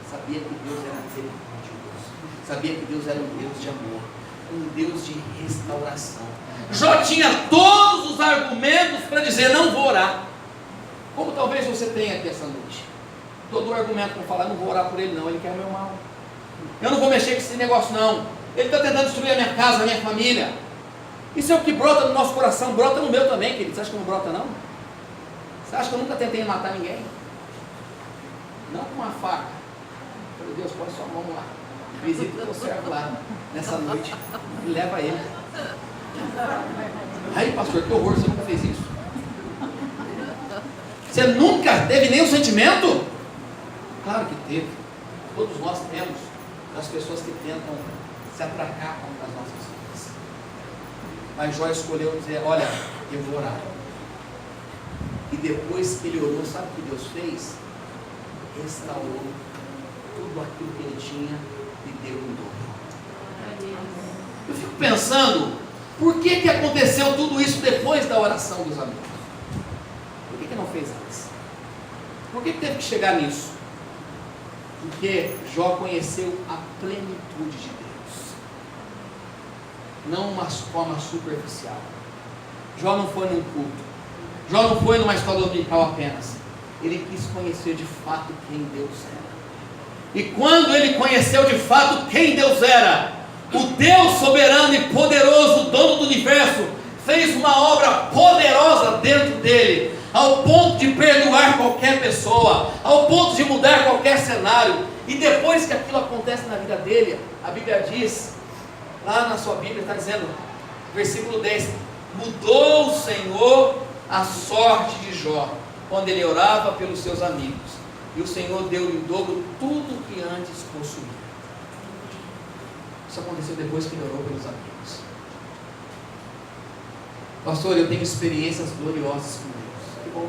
sabia que Deus era misericordioso, sabia que Deus era um Deus de amor, um Deus de restauração. Jó tinha todos os argumentos para dizer, não vou orar. Como talvez você tenha aqui essa noite. Todo o argumento para falar, não vou orar por ele não, ele quer o meu mal. Eu não vou mexer com esse negócio não. Ele está tentando destruir a minha casa, a minha família. Isso é o que brota no nosso coração, brota no meu também, querido. Você acha que não brota não? Você acha que eu nunca tentei matar ninguém? Não com uma faca. Eu falei, Deus, põe sua mão lá. Visita o teu servo lá, nessa noite. E leva ele. Aí, pastor, que horror, você nunca fez isso. Você nunca teve nenhum sentimento? Claro que teve. Todos nós temos. Das pessoas que tentam se atracar contra as nossas vidas. Mas Jó escolheu dizer, olha, eu vou orar. E depois que ele orou, sabe o que Deus fez? Restaurou tudo aquilo que ele tinha e deu em dobro. Eu fico pensando, por que aconteceu tudo isso depois da oração dos amigos? Por que não fez antes? Por que teve que chegar nisso? Porque Jó conheceu a plenitude de Deus, não uma forma superficial. Jó não foi num culto, Jó não foi numa escola dominical apenas, ele quis conhecer de fato quem Deus era. E quando ele conheceu de fato quem Deus era, o Deus soberano e poderoso, dono do universo, fez uma obra poderosa dentro dele, ao ponto de perdoar qualquer pessoa, ao ponto de mudar qualquer cenário. E depois que aquilo acontece na vida dele, a Bíblia diz, lá na sua Bíblia está dizendo, versículo 10, mudou o Senhor a sorte de Jó, quando ele orava pelos seus amigos, e o Senhor deu-lhe em dobro tudo que antes possuía. Isso aconteceu depois que ele orou pelos amigos. Pastor, eu tenho experiências gloriosas com Deus. Que bom.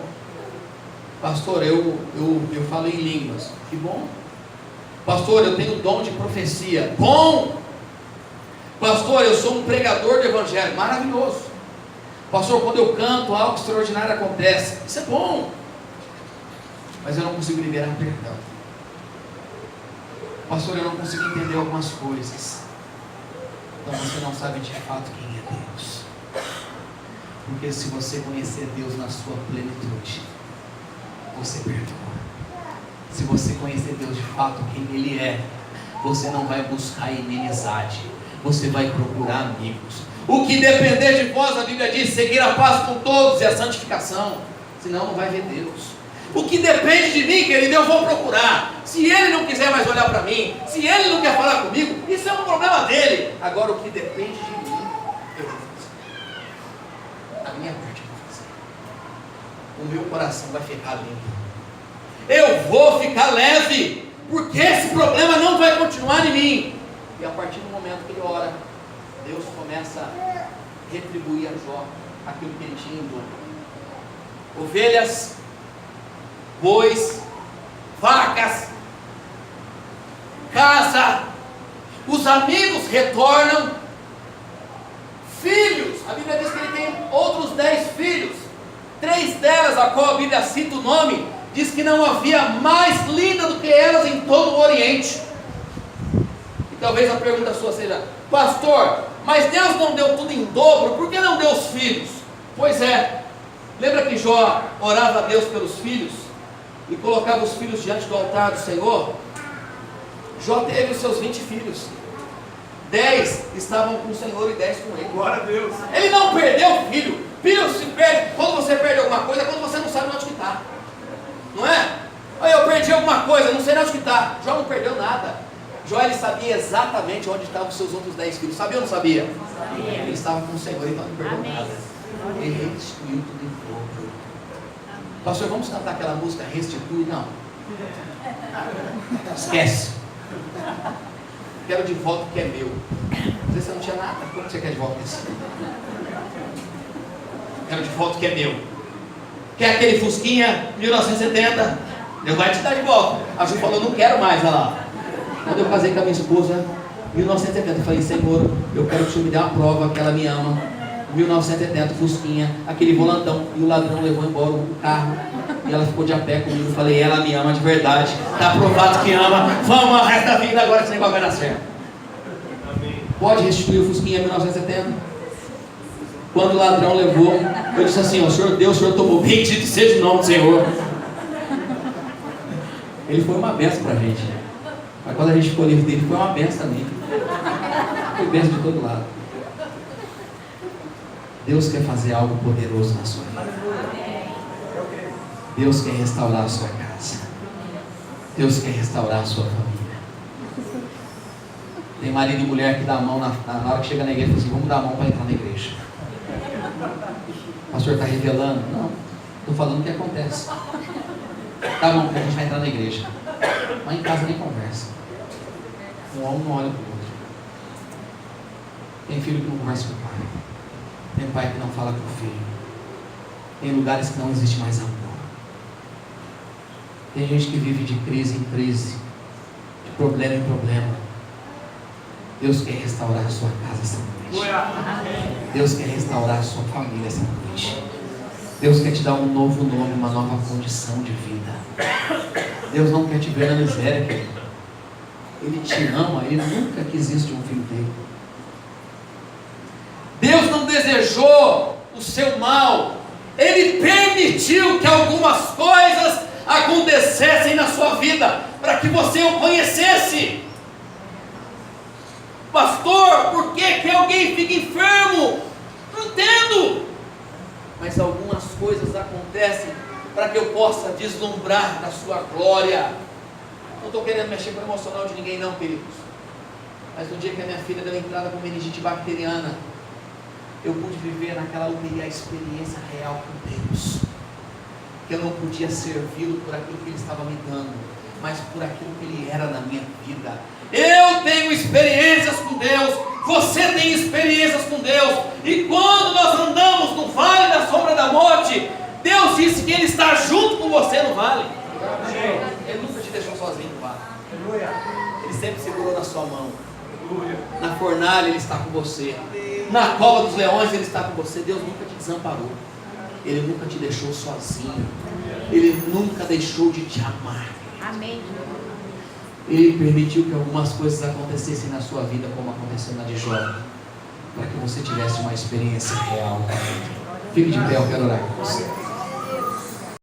Pastor, eu falo em línguas. Que bom. Pastor, eu tenho dom de profecia. Bom. Pastor, eu sou um pregador do evangelho. Maravilhoso. Pastor, quando eu canto, algo extraordinário acontece. Isso é bom. Mas eu não consigo liberar perdão. Pastor, eu não consigo entender algumas coisas. Então você não sabe de fato quem é Deus. Porque se você conhecer Deus na sua plenitude, você perdoa. Se você conhecer Deus de fato quem Ele é, você não vai buscar inimizade, você vai procurar amigos, O que depender de vós, a Bíblia diz, seguir a paz com todos e a santificação, senão não vai ver Deus. O que depende de mim, querido, eu vou procurar. Se ele não quiser mais olhar para mim, se ele não quer falar comigo, isso é um problema dele. Agora, o que depende de mim, eu vou fazer. A minha parte eu vou fazer. O meu coração vai ficar limpo. Eu vou ficar leve, porque esse problema não vai continuar em mim. E a partir do momento que ele ora, Deus começa a retribuir a Jó aquilo que ele tinha em dobro. Ovelhas, bois, vacas, casa, os amigos retornam, filhos, a Bíblia diz que ele tem outros 10 filhos, 3 delas, a qual a Bíblia cita o nome, diz que não havia mais linda do que elas em todo o Oriente. E talvez a pergunta sua seja: pastor, mas Deus não deu tudo em dobro, por que não deu os filhos? Pois é, lembra que Jó orava a Deus pelos filhos? E colocava os filhos diante do altar do Senhor? Jó teve os seus 20 filhos, 10 estavam com o Senhor e 10 com ele. Glória a Deus. Ele não perdeu filho. Filho se perde, quando você perde alguma coisa, é quando você não sabe onde que está, não é? Aí eu perdi alguma coisa, não sei onde que está. Jó não perdeu nada. Jó, ele sabia exatamente onde estavam os seus outros 10 filhos. Sabia ou não sabia? Sabia. Ele estava com o Senhor, então não perdeu nada. Ele restituiu tudo em dobro. Pastor, vamos cantar aquela música Restitui? Não. Esquece. Quero de volta o que é meu. Às vezes você não tinha nada. Como você quer de volta isso? Quero de volta o que é meu. Quer aquele Fusquinha 1970? Deus vai te dar de volta. A Ju falou: não quero mais. Olha lá. Quando eu casei com a minha esposa, 1970, eu falei: Senhor, eu quero que o Senhor me dê uma prova que ela me ama. 1970, Fusquinha, aquele volantão, e o ladrão levou embora o carro, e ela ficou de a pé comigo. Eu falei: ela me ama de verdade, está provado que ama, vamos ao resto da vida agora, que esse negócio vai dar certo. Pode restituir o Fusquinha 1970? Quando o ladrão levou, eu disse assim: ó, Senhor Deus, o Senhor tomou, bendito seja o nome do Senhor. Ele foi uma benção para a gente, mas quando a gente ficou livre dele, foi uma benção também. Foi benção de todo lado. Deus quer fazer algo poderoso na sua vida. Deus quer restaurar a sua casa. Deus quer restaurar a sua família. Tem marido e mulher que dá a mão na hora que chega na igreja e fala assim: vamos dar a mão para entrar na igreja. O pastor está revelando? Não, estou falando o que acontece. Tá bom, a gente vai entrar na igreja, mas em casa nem conversa. Um homem não olha para o outro. Tem filho que não conversa com o pai. Tem pai que não fala com o filho. Tem lugares que não existe mais amor. Tem gente que vive de crise em crise, de problema em problema. Deus quer restaurar a sua casa essa noite. Deus quer restaurar a sua família essa noite. Deus quer te dar um novo nome, uma nova condição de vida. Deus não quer te ver na miséria, querido. Ele te ama, Ele nunca quis isso de um filho dele. Deus não desejou o seu mal. Ele permitiu que algumas coisas acontecessem na sua vida, para que você o conhecesse. Pastor, por que alguém fica enfermo? Não entendo. Mas algumas coisas acontecem para que eu possa deslumbrar da sua glória. Não estou querendo mexer com o emocional de ninguém não, queridos. Mas no dia que a minha filha deu entrada com meningite bacteriana, eu pude viver naquela UTI a experiência real com Deus. Que eu não podia servi-lo por aquilo que Ele estava me dando, mas por aquilo que Ele era na minha vida. Eu tenho experiências com Deus, você tem experiências com Deus, e quando nós andamos no vale da sombra da morte, Deus disse que Ele está junto com você no vale. Ele nunca te deixou sozinho no vale. Ele sempre segurou na sua mão. Na fornalha Ele está com você. Na cova dos leões Ele está com você. Deus nunca te desamparou. Ele nunca te deixou sozinho. Ele nunca deixou de te amar. Amém. Ele permitiu que algumas coisas acontecessem na sua vida, como aconteceu na de Jó, para que você tivesse uma experiência real. Fique de pé, eu quero orar com você.